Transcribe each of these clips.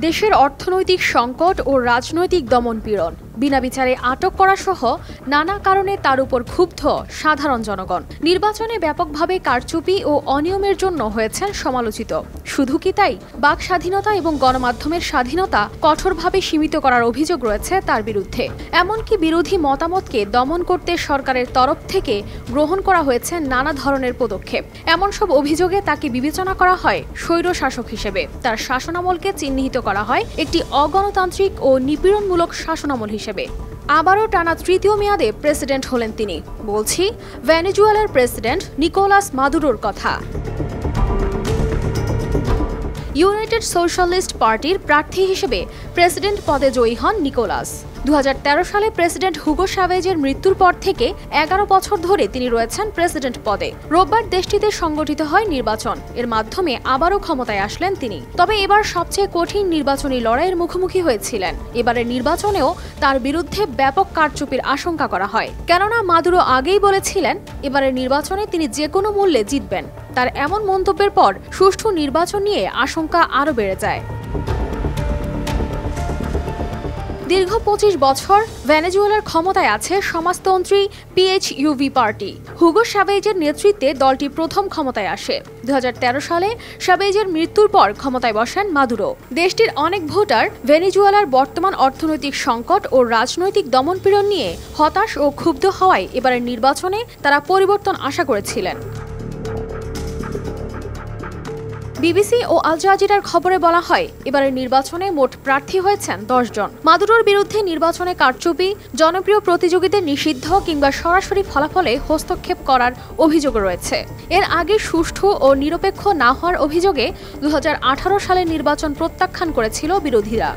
দেশের অর্থনৈতিক সংকট ও রাজনৈতিক দমনপীড়ন, বিনা বিচারে আটক করা সহ নানা কারণে তার উপর ক্ষুব্ধ সাধারণ জনগণ। নির্বাচনে ব্যাপকভাবে কারচুপি ও অনিয়মের জন্য হয়েছেন সমালোচিত। শুধু কি তাই, বাক স্বাধীনতা এবং গণমাধ্যমের স্বাধীনতা কঠোরভাবে সীমিত করার অভিযোগ রয়েছে তার বিরুদ্ধে। এমনকি বিরোধী মতামতকে দমন করতে সরকারের তরফ থেকে গ্রহণ করা হয়েছে নানা ধরনের পদক্ষেপ। এমন সব অভিযোগে তাকে বিবেচনা করা হয় স্বৈরশাসক হিসেবে। তার শাসনামলকে চিহ্নিত করা হয় একটি অগণতান্ত্রিক ও নিপীড়নমূলক শাসনামল হিসেবে। আবারও টানা তৃতীয় মেয়াদে প্রেসিডেন্ট হলেন তিনি। বলছি ভেনেজুয়েলার প্রেসিডেন্ট নিকোলাস মাদুরোর কথা। ইউনাইটেড সোশ্যালিস্ট পার্টির প্রার্থী হিসেবে প্রেসিডেন্ট পদে জয়ী হন নিকোলাস। 2013 সালে প্রেসিডেন্ট হুগো চাভেজের মৃত্যুর পর থেকে 11 বছর ধরে তিনি রয়েছেন প্রেসিডেন্ট পদে। রোববার দেশটিতে সংগঠিত হয় নির্বাচন। এর মাধ্যমে আবারও ক্ষমতায় আসলেন তিনি। তবে এবার সবচেয়ে কঠিন নির্বাচনী লড়াইয়ের মুখোমুখি হয়েছিলেন। এবারের নির্বাচনেও তার বিরুদ্ধে ব্যাপক কারচুপির আশঙ্কা করা হয়, কেননা মাদুরো আগেই বলেছিলেন এবারের নির্বাচনে তিনি যে কোনো মূল্যে জিতবেন। তার এমন মন্তব্যের পর সুষ্ঠু নির্বাচন নিয়ে আশঙ্কা আরও বেড়ে যায়। দীর্ঘ 25 বছর ভেনেজুয়েলার ক্ষমতায় আছে সমাজতন্ত্রী পিএইচইউভি পার্টি। হুগো চাভেজের নেতৃত্বে দলটি প্রথম ক্ষমতায় আসে। 2013 সালে চাভেজের মৃত্যুর পর ক্ষমতায় বসেন মাদুরো। দেশটির অনেক ভোটার ভেনেজুয়েলার বর্তমান অর্থনৈতিক সংকট ও রাজনৈতিক দমনপীড়ন নিয়ে হতাশ ও ক্ষুব্ধ হওয়ায় এবারের নির্বাচনে তারা পরিবর্তন আশা করেছিলেন। বিবিসি ও আল জাজিরার খবরে বলা হয় এবারের নির্বাচনে মোট প্রার্থী হয়েছেন 10 জন। মাদুরোর বিরুদ্ধে নির্বাচনে কারচুপি, জনপ্রিয় প্রতিযোগীদের নিষিদ্ধ কিংবা সরাসরি ফলাফলে হস্তক্ষেপ করার অভিযোগ রয়েছে। এর আগে সুষ্ঠু ও নিরপেক্ষ না হওয়ার অভিযোগে 2018 সালে নির্বাচন প্রত্যাখ্যান করেছিল বিরোধীরা।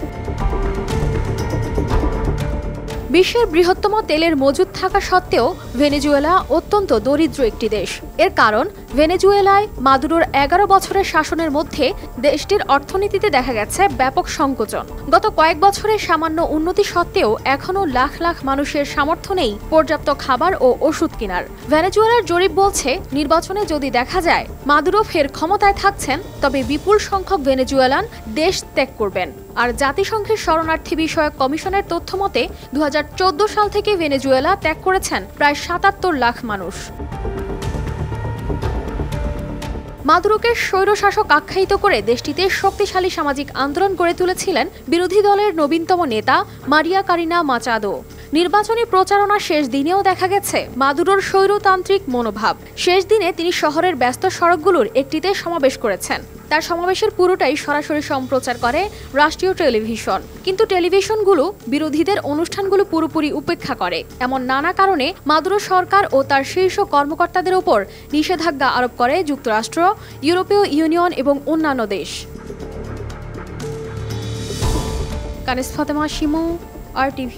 বিশ্বের বৃহত্তম তেলের মজুদ থাকা সত্ত্বেও ভেনেজুয়েলা অত্যন্ত দরিদ্র একটি দেশ। এর কারণ ভেনেজুয়েলায় মাদুরোর 11 বছরের শাসনের মধ্যে দেশটির অর্থনীতিতে দেখা গেছে ব্যাপক সংকোচন। গত কয়েক বছরে সামান্য উন্নতি সত্ত্বেও এখনও লাখ লাখ মানুষের সামর্থ্য নেই পর্যাপ্ত খাবার ও ওষুধ কেনার। ভেনেজুয়েলার জরিপ বলছে নির্বাচনে যদি দেখা যায় মাদুরো ফের ক্ষমতায় থাকছেন, তবে বিপুল সংখ্যক ভেনেজুয়েলান দেশ ত্যাগ করবেন। আর জাতিসংঘের শরণার্থী বিষয়ক কমিশনের তথ্য মতে 2014 সাল থেকে ভেনেজুয়েলা ত্যাগ করেছেন প্রায় 77 লাখ মানুষ। মাদুরোকে স্বৈরশাসক আখ্যায়িত করে দেশটিতে শক্তিশালী সামাজিক আন্দোলন গড়ে তুলেছিলেন বিরোধী দলের নবীনতম নেতা মারিয়া কারিনা মাচাদো। নির্বাচনী প্রচারণা শেষ দিনেও দেখা গেছে মাদুরোর স্বৈরতান্ত্রিক মনোভাব। শেষ দিনে তিনি শহরের ব্যস্ত সড়কগুলোর একটিতে সমাবেশ করেছেন। তার সমাবেশের পুরোটাই সরাসরি সম্প্রচার করে রাষ্ট্রীয় টেলিভিশন। কিন্তু টেলিভিশনগুলো বিরোধীদের অনুষ্ঠানগুলো পুরোপুরি উপেক্ষা করে। এমন নানা কারণে মাদুরো সরকার ও তার শীর্ষ কর্মকর্তাদের ওপর নিষেধাজ্ঞা আরোপ করে যুক্তরাষ্ট্র, ইউরোপীয় ইউনিয়ন এবং অন্যান্য দেশ। কানিস ফাতেমা শিমু, RTV।